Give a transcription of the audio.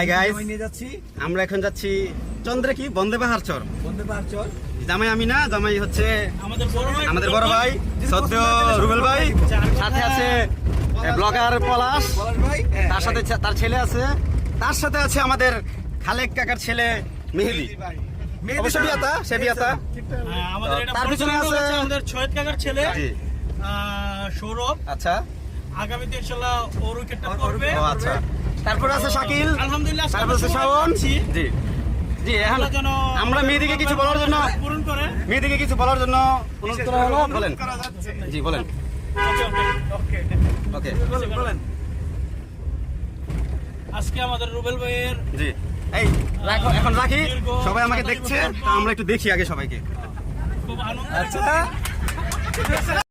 Hi guys, নিয়ে যাচ্ছি আমরা এখন যাচ্ছি চন্দ্রে কি বন্দে বাহার চর। বন্দে পাহাড় চর। জামাই আমি না, জামাই হচ্ছে আমাদের বড় ভাই সদ্য রুবেল ভাই, সাথে আছে ব্লগার পলাশ, পলাশ ভাই, তার সাথে তার ছেলে আছে, তার সাথে আছে আমাদের খালেক কাকার ছেলে মেহেদি। অবশ্য বিয়াতা, সে বিয়াতা। আমাদের তার পিছনে আছে আমাদের ছয়েদ কাকার ছেলে জি, সৌরভ। আচ্ছা, আগামীতে ইনশাআল্লাহ ওর উইকেটটা করবে। ও আচ্ছা। তারপর আছে শাকিল, আলহামদুলিল্লাহ। তারপর আছে শাওন। জি জি, এখন আমরা মেয়েদিকে কিছু বলার জন্য, পূরণ করে। মেয়েদিকে কিছু বলার জন্য অনুরোধ করা হলো। বলেন জি, বলেন। ওকে, বলেন। আজকে আমাদের রুবেল ভাইয়ের জি, এই রাখো, এখন রাখি। সবাই আমাকে দেখছে, তা আমরা একটু দেখি আগে সবাইকে। খুব আনন্দ। আচ্ছা